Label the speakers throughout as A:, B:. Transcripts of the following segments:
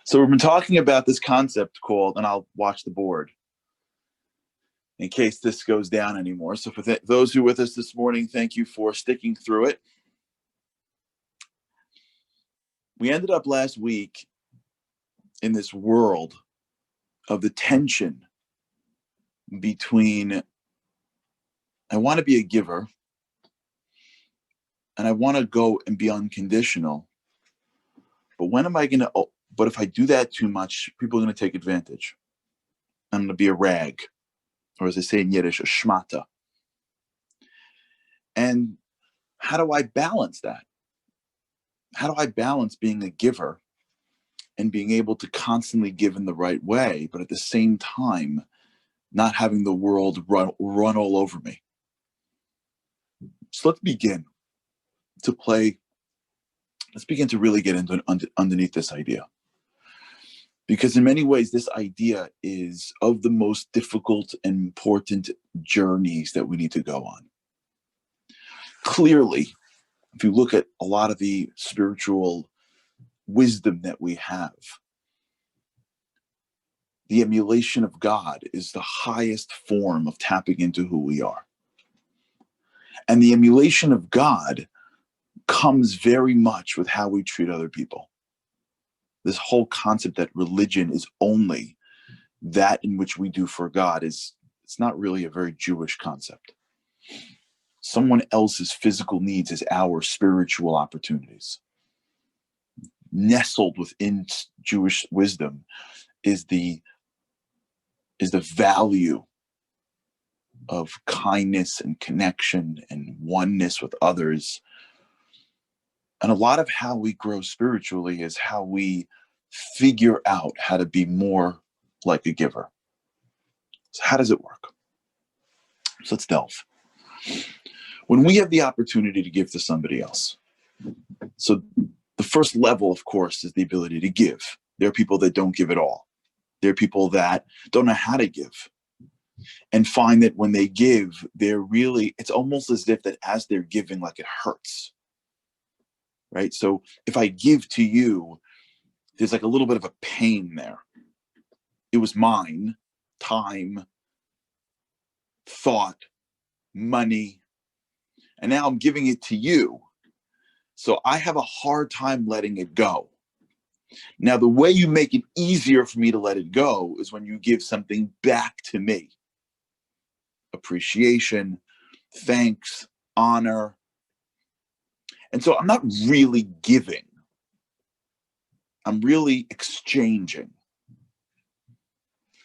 A: So we've been talking about this concept called, and I'll watch the board in case this goes down anymore. So for those who are with us this morning, thank you for sticking through it. We ended up last week in this world of the tension between I want to be a giver and I want to go and be unconditional. But when am I going to, but if I do that too much, people are going to take advantage. I'm going to be a rag, or as they say in Yiddish, a shmata. And how do I balance that? How do I balance being a giver and being able to constantly give in the right way, but at the same time, not having the world run all over me? So let's begin to really get into underneath this idea. Because in many ways, this idea is of the most difficult and important journeys that we need to go on. Clearly, if you look at a lot of the spiritual wisdom that we have, the emulation of God is the highest form of tapping into who we are. And the emulation of God comes very much with how we treat other people. This whole concept that religion is only that in which we do for God it's not really a very Jewish concept. Someone else's physical needs is our spiritual opportunities. Nestled within Jewish wisdom is the value of kindness and connection and oneness with others. And a lot of how we grow spiritually is how we figure out how to be more like a giver. So how does it work? So let's delve. When we have the opportunity to give to somebody else, so the first level, of course, is the ability to give. There are people that don't give at all. There are people that don't know how to give and find that when they give, it's almost as if that as they're giving, like it hurts. Right? So if I give to you, there's like a little bit of a pain there. It was mine, time, thought, money, and now I'm giving it to you. So I have a hard time letting it go. Now, the way you make it easier for me to let it go is when you give something back to me. Appreciation, thanks, honor. And so I'm not really giving. I'm really exchanging.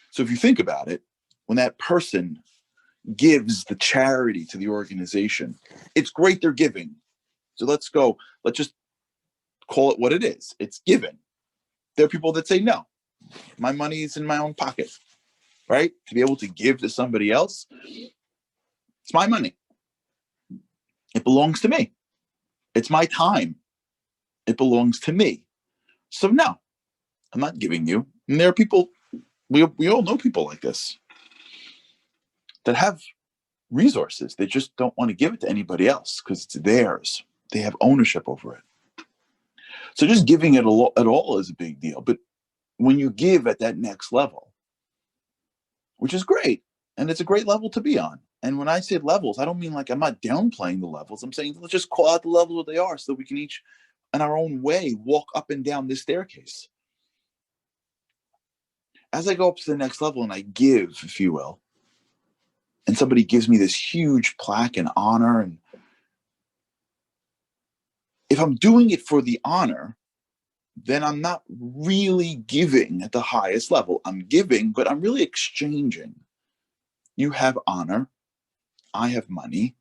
A: So if you think about it, when that person gives the charity to the organization, it's great they're giving. So let's just call it what it is. It's given. There are people that say, no, my money is in my own pocket, right? To be able to give to somebody else, it's my money. It belongs to me. It's my time. It belongs to me. So no, I'm not giving you. And there are people, we all know people like this that have resources. They just don't want to give it to anybody else because it's theirs. They have ownership over it. So just giving it at all is a big deal. But when you give at that next level, which is great, and it's a great level to be on. And when I say levels, I don't mean like I'm not downplaying the levels. I'm saying let's just call out the levels what they are so that we can each, in our own way, walk up and down this staircase. As I go up to the next level and I give, if you will, and somebody gives me this huge plaque and honor, and if I'm doing it for the honor, then I'm not really giving at the highest level. I'm giving, but I'm really exchanging. You have honor. I have money.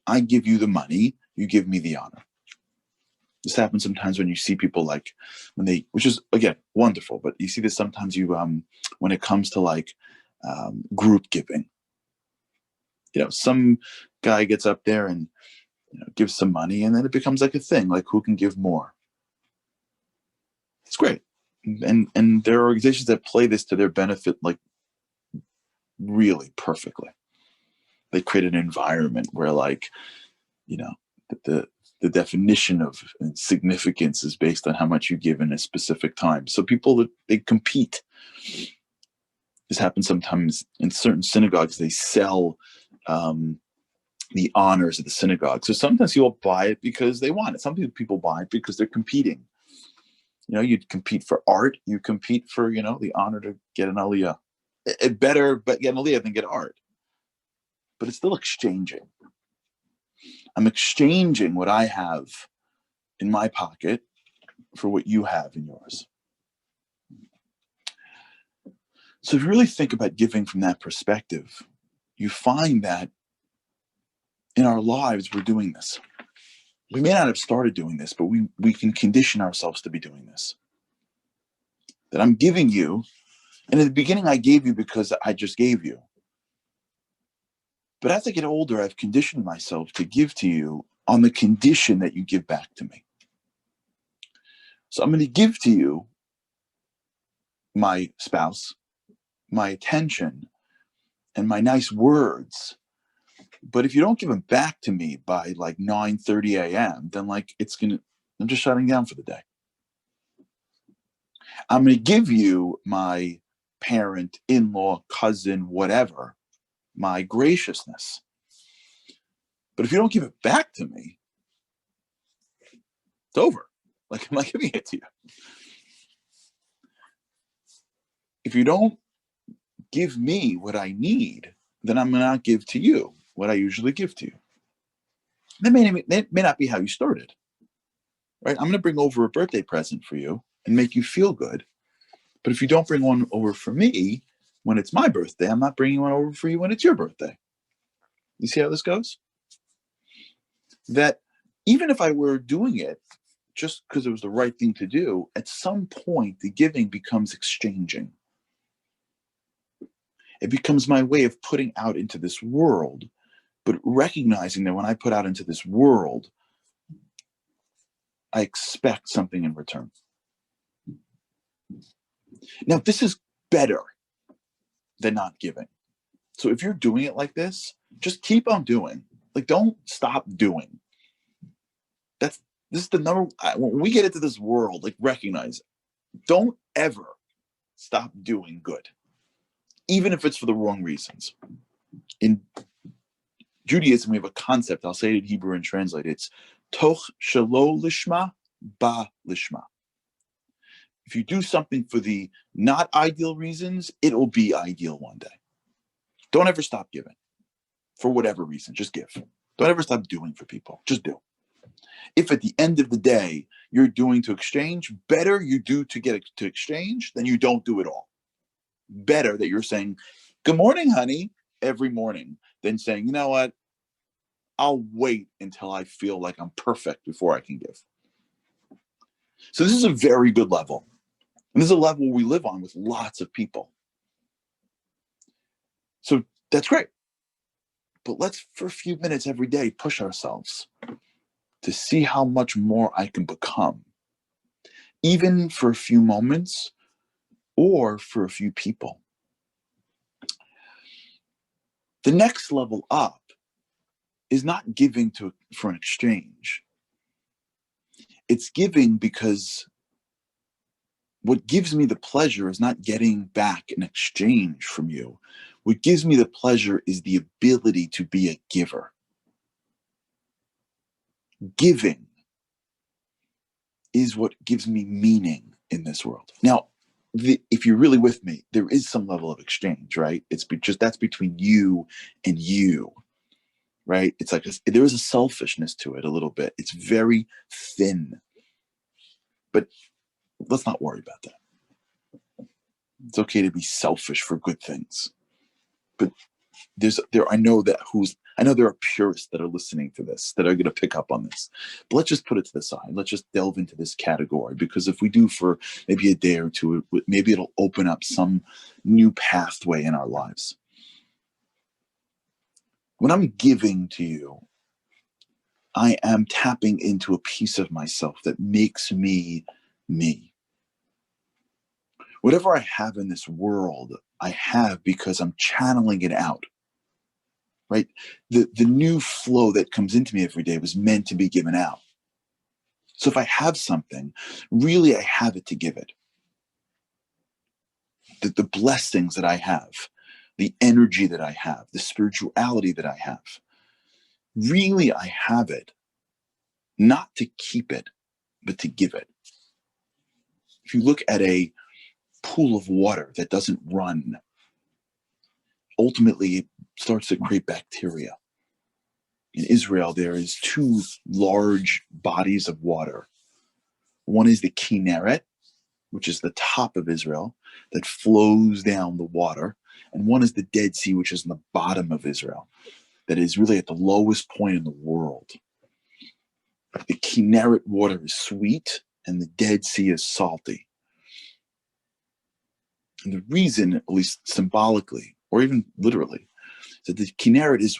A: I give you the money. You give me the honor. This happens sometimes when you see people like which is again wonderful, but you see this sometimes when it comes to like group giving. Some guy gets up there and gives some money, and then it becomes like a thing, like who can give more. It's great, and there are organizations that play this to their benefit, like really perfectly. They create an environment where, like, the the definition of significance is based on how much you give in a specific time. So people, they compete. This happens sometimes in certain synagogues. They sell the honors of the synagogue. So sometimes people buy it because they want it. Some people buy it because they're competing. You'd compete for art. You compete for, the honor to get an aliyah. It better but get an aliyah than get art. But it's still exchanging. I'm exchanging what I have in my pocket for what you have in yours. So if you really think about giving from that perspective, you find that in our lives, we're doing this. We may not have started doing this, but we can condition ourselves to be doing this. That I'm giving you, and in the beginning I gave you because I just gave you. But as I get older, I've conditioned myself to give to you on the condition that you give back to me. So I'm going to give to you my spouse, my attention, and my nice words. But if you don't give them back to me by like 9:30 a.m., then I'm just shutting down for the day. I'm going to give you my parent, in-law, cousin, whatever, my graciousness. But if you don't give it back to me, it's over. I'm not giving it to you. If you don't give me what I need, then I'm going to not give to you what I usually give to you. That may not be how you started, right? I'm going to bring over a birthday present for you and make you feel good. But if you don't bring one over for me when it's my birthday, I'm not bringing one over for you when it's your birthday. You see how this goes? That even if I were doing it just because it was the right thing to do, at some point the giving becomes exchanging. It becomes my way of putting out into this world, but recognizing that when I put out into this world, I expect something in return. Now, this is better than not giving. So if you're doing it like this, just keep on doing. Don't stop doing. This is the number. When we get into this world, recognize, don't ever stop doing good, even if it's for the wrong reasons. In Judaism, we have a concept. I'll say it in Hebrew and translate it. It's toch shelo lishma ba lishma. If you do something for the not ideal reasons, it will be ideal one day. Don't ever stop giving for whatever reason. Just give. Don't ever stop doing for people. Just do. If at the end of the day you're doing to exchange, better you do to get to exchange than you don't do it all. Better that you're saying, "Good morning, honey," every morning than saying, "You know what? I'll wait until I feel like I'm perfect before I can give." So this is a very good level. And this is a level we live on with lots of people. So that's great. But let's, for a few minutes every day, push ourselves to see how much more I can become, even for a few moments or for a few people. The next level up is not giving for an exchange. It's giving because what gives me the pleasure is not getting back an exchange from you. What gives me the pleasure is the ability to be a giver. Giving is what gives me meaning in this world. Now, if you're really with me, there is some level of exchange, right? It's just that's between you and you, right? It's there is a selfishness to it a little bit. It's very thin, but let's not worry about that. It's okay to be selfish for good things, but I know there are purists that are listening to this that are going to pick up on this. But let's just put it to the side. Let's just delve into this category, because if we do for maybe a day or two, maybe it'll open up some new pathway in our lives. When I'm giving to you, I am tapping into a piece of myself that makes me me. Whatever I have in this world, I have because I'm channeling it out. Right? The new flow that comes into me every day was meant to be given out. So if I have something, really I have it to give it. The blessings that I have, the energy that I have, the spirituality that I have, really I have it not to keep it, but to give it. If you look at a pool of water that doesn't run, ultimately it starts to create bacteria. In Israel, there is two large bodies of water. One is the Kinneret, which is the top of Israel, that flows down the water. And one is the Dead Sea, which is in the bottom of Israel, that is really at the lowest point in the world. The Kinneret water is sweet, and the Dead Sea is salty. And the reason, at least symbolically, or even literally, is that the Kinneret is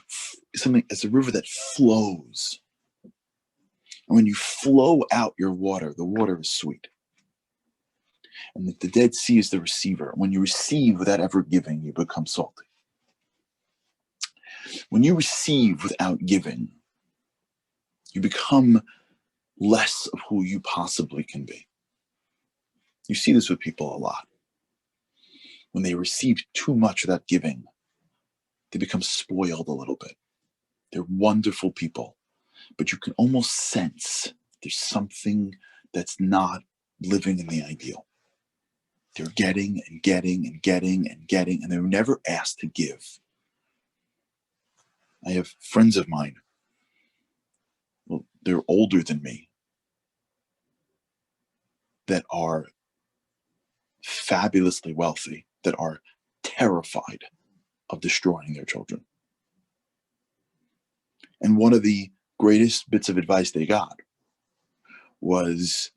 A: something, it's a river that flows. And when you flow out your water, the water is sweet. And the Dead Sea is the receiver. When you receive without ever giving, you become salty. When you receive without giving, you become less of who you possibly can be. You see this with people a lot. When they receive too much without giving, they become spoiled a little bit. They're wonderful people, but you can almost sense there's something that's not living in the ideal. They're getting and getting and getting and getting, and they're never asked to give. I have friends of mine, well, they're older than me, that are fabulously wealthy, that are terrified of destroying their children. And one of the greatest bits of advice they got was,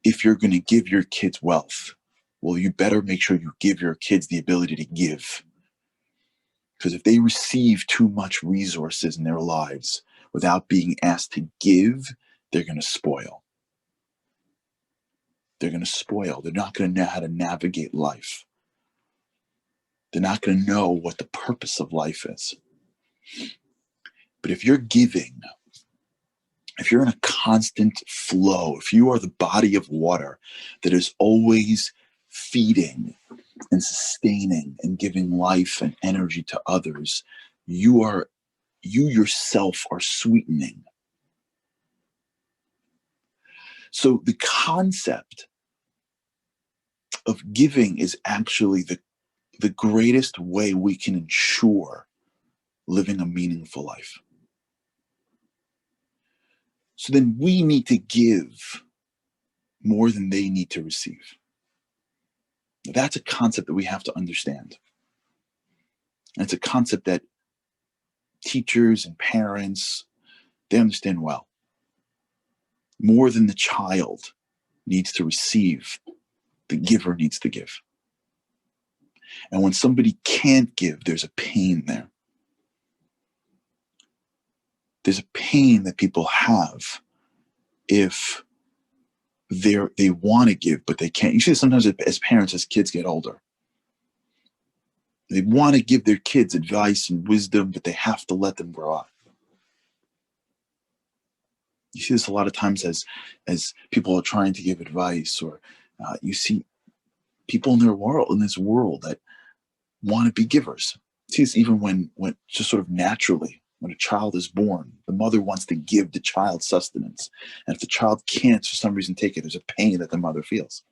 A: if you're going to give your kids wealth, well, you better make sure you give your kids the ability to give. Because if they receive too much resources in their lives without being asked to give, they're going to spoil. They're going to spoil. They're not going to know how to navigate life. They're not going to know what the purpose of life is. But if you're giving, if you're in a constant flow, if you are the body of water that is always feeding and sustaining and giving life and energy to others, you yourself are sweetening. So the concept of giving is actually the greatest way we can ensure living a meaningful life. So then we need to give more than they need to receive. That's a concept that we have to understand. And it's a concept that teachers and parents, they understand well. More than the child needs to receive, the giver needs to give. And when somebody can't give, there's a pain there. There's a pain that people have if they want to give, but they can't. You see this sometimes as parents, as kids get older. They want to give their kids advice and wisdom, but they have to let them grow up. You see this a lot of times as people are trying to give advice, or you see people in this world that want to be givers. You see this even when just sort of naturally, when a child is born, the mother wants to give the child sustenance. And if the child can't, for some reason, take it, there's a pain that the mother feels.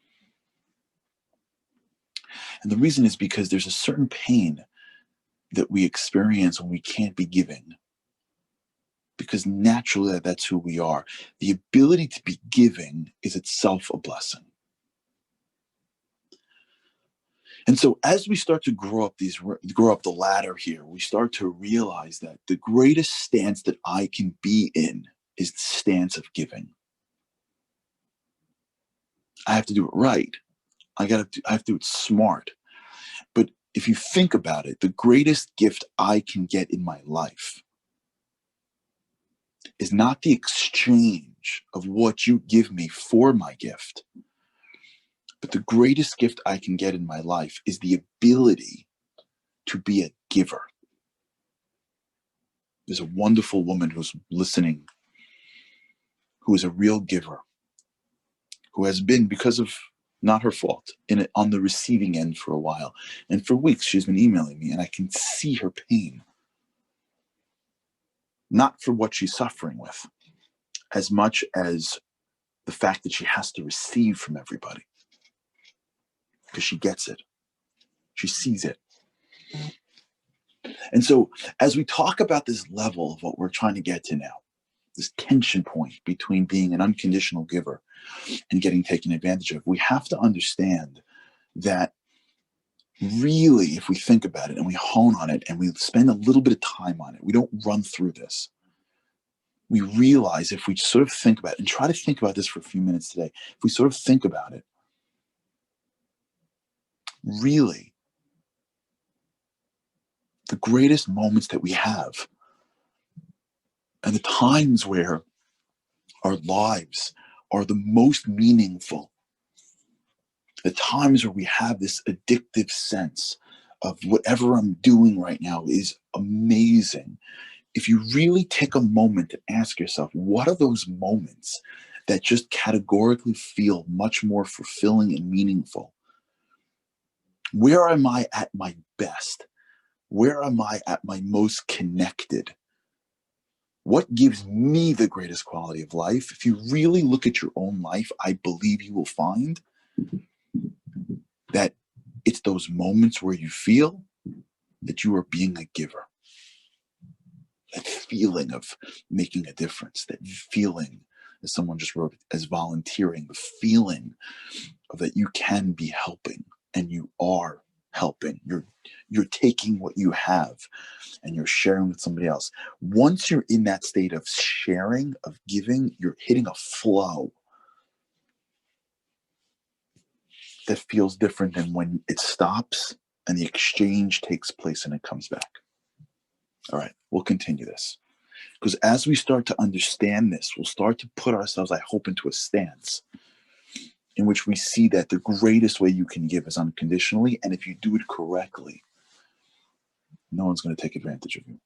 A: And the reason is because there's a certain pain that we experience when we can't be giving. Because naturally, that's who we are. The ability to be giving is itself a blessing. And so as we start to grow up the ladder here, we start to realize that the greatest stance that I can be in is the stance of giving. I have to do it right. I have to do it smart. But if you think about it, the greatest gift I can get in my life is not the exchange of what you give me for my gift, but the greatest gift I can get in my life is the ability to be a giver. There's a wonderful woman who's listening who is a real giver, who has been, because of not her fault, on the receiving end for a while. And for weeks, she's been emailing me, and I can see her pain. Not for what she's suffering with, as much as the fact that she has to receive from everybody. Because she gets it. She sees it. And so as we talk about this level of what we're trying to get to now, this tension point between being an unconditional giver and getting taken advantage of, we have to understand that really, if we think about it and we hone on it and we spend a little bit of time on it, we don't run through this. We realize, if we sort of think about it and try to think about this for a few minutes today, if we sort of think about it, really, the greatest moments that we have and the times where our lives are the most meaningful, the times where we have this addictive sense of whatever I'm doing right now is amazing. If you really take a moment to ask yourself, what are those moments that just categorically feel much more fulfilling and meaningful? Where am I at my best? Where am I at my most connected? What gives me the greatest quality of life? If you really look at your own life, I believe you will find that it's those moments where you feel that you are being a giver. That feeling of making a difference, that feeling, as someone just wrote, as volunteering, the feeling of that you can be helping and you are helping. You're taking what you have and you're sharing with somebody else. Once you're in that state of sharing, of giving, you're hitting a flow that feels different than when it stops and the exchange takes place and it comes back. All right, we'll continue this. Because as we start to understand this, we'll start to put ourselves, I hope, into a stance in which we see that the greatest way you can give is unconditionally. And if you do it correctly, no one's going to take advantage of you.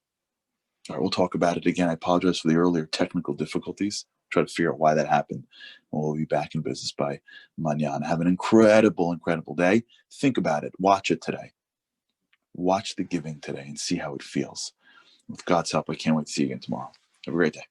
A: All right, we'll talk about it again. I apologize for the earlier technical difficulties. Try to figure out why that happened. We'll be back in business by mañana. Have an incredible, incredible day. Think about it. Watch it today. Watch the giving today and see how it feels. With God's help, I can't wait to see you again tomorrow. Have a great day.